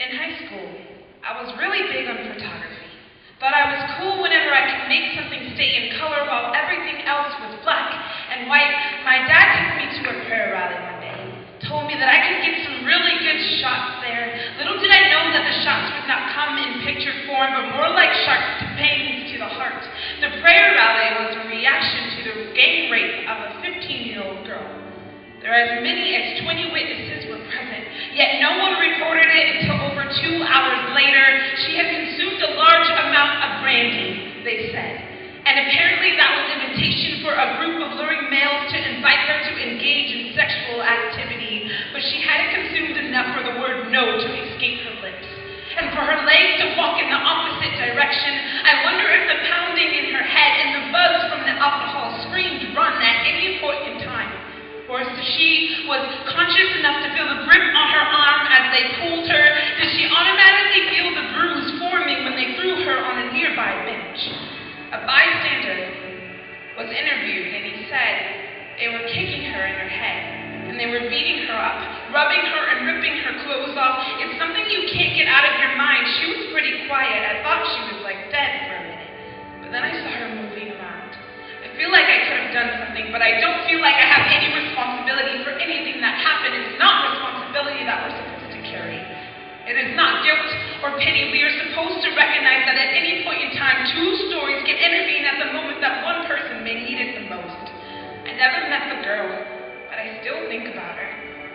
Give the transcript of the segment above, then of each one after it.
In high school, I was really big on photography. Thought I was cool whenever I could make something stay in color while everything else was black and white. My dad took me to a prayer rally one day. Told me that I could get some really good shots there. Little did I know that the shots would not come in picture form, but more like sharp pains to the heart. The prayer rally was a reaction to the gang rape of a 15-year-old girl. There are as many as 20 witnesses were present, yet no one reported it until over 2 hours later. She had consumed a large amount of brandy, they said. And apparently that was invitation for a group of luring males to invite her to engage in sexual activity, but she hadn't consumed enough for the word no to escape her lips. And for her legs to walk in the opposite direction. I wonder if the pounding in her head and the buzz from the alcohol screamed run at any point in time. Or if she was conscious enough to feel the grip on her arm as they pulled her, did she automatically feel the bruise forming when they threw her on a nearby bench? A bystander was interviewed and he said they were kicking her in her head and they were beating her up, rubbing her and ripping her clothes off. It's something you can't get out of your mind. She was pretty quiet. I thought she was like dead for a minute, but then I saw her moving around. I feel like I could have done something, but I don't feel like I have any responsibility for anything that happened. It's not responsibility that we're supposed to carry. It is not guilt or pity. We are supposed to recognize that at any point in time, two stories can intervene at the moment that one person may need it the most. I never met the girl, but I still think about her.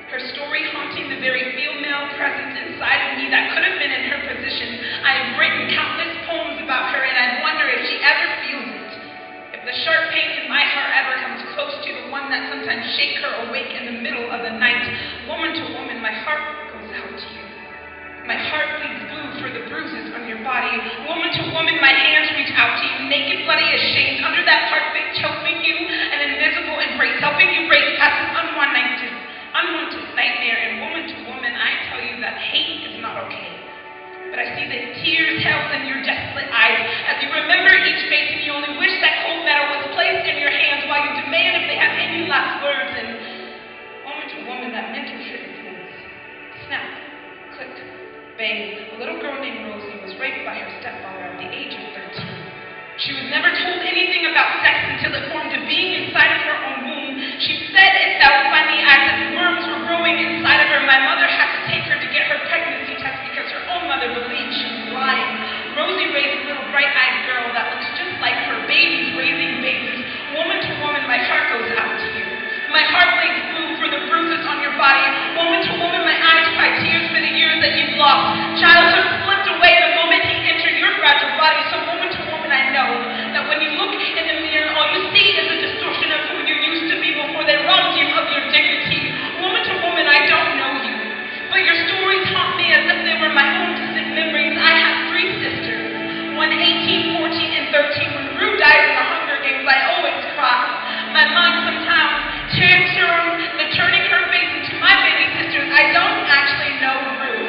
Her story haunting the very female presence inside of me that could have been in her position. I have written countless poems about her, and I wonder if she ever feels it. If the sharp pain in my heart ever comes close to the one that sometimes shake her awake in the middle of the night, woman to woman, my heart goes out to you. My heart bleeds blue for the bruises on your body. Woman to woman, my hands reach out to you, naked, bloody, ashamed, under that carpet, choking you, an invisible embrace, helping you race past an unwanted nightmare. And woman to woman, I tell you that hate is not okay. But I see the tears held in your desolate eyes as you remember each face, and you only wish that cold metal was placed in your hands while you demand if they have any last words. And woman to woman, that mental trigger pulls. Snap, click, bang. A little girl named Rosie was raped by her stepfather at the age of 13. She was never told anything about sex until it formed a being inside of her own womb. She said it felt funny as if worms were growing inside of her. My mother had to take her to get her pregnancy test because her own mother believed she was lying. Rosie raised a little bright-eyed girl that looks just like her babies raising babies. Woman to woman, my heart goes out to you. My heart bleeds blue for the bruises on your body. Woman to woman, my eyes cry tears for the years that you've lost. Childhood slipped away the moment he entered your fragile body. So woman to woman, I know that when you look in the mirror, all you see is a distortion of who you used to be before they robbed you of your dignity. Woman to woman, I don't know you, but your stories haunt me as if they were my own distant memories. I have 3 sisters, one 18, 14, and 13. When Rue died in the Hunger Games, I always cry. My mom sometimes turns the turning her face into my baby sisters. I don't actually know Rue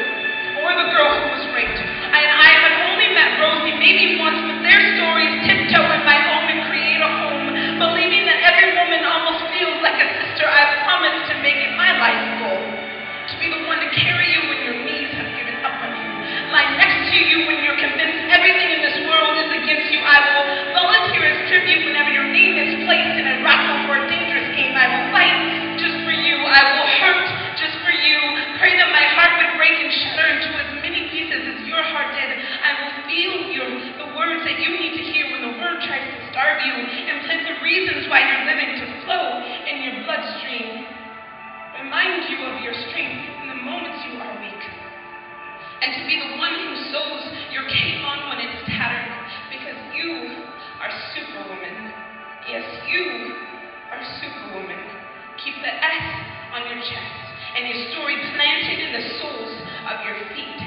or the girl who was raped. And I have only met Rosie maybe once, but their stories tiptoe in my home and create a home, believing that every woman almost feels like a sister. I've promised to make it my life goal to be the one to carry you when your knees have given up on you, lie next to you when you're convinced everything in this world is against you. I will volunteer as tribute whenever your name is placed in a raffle for a dangerous game. I will fight just for you. I will hurt just for you. Pray that my heart would break and shatter into as many pieces as your heart did. I will feel the words that you need to hear when the word tries to starve you, and plant the reasons why you're living to flow in your bloodstream. Remind you of your strength in the moments you are weak. And to be the one who sews your cape on when it's tattered, because you are superwoman. Yes, you are superwoman. Keep the S on your chest and your story planted in the soles of your feet.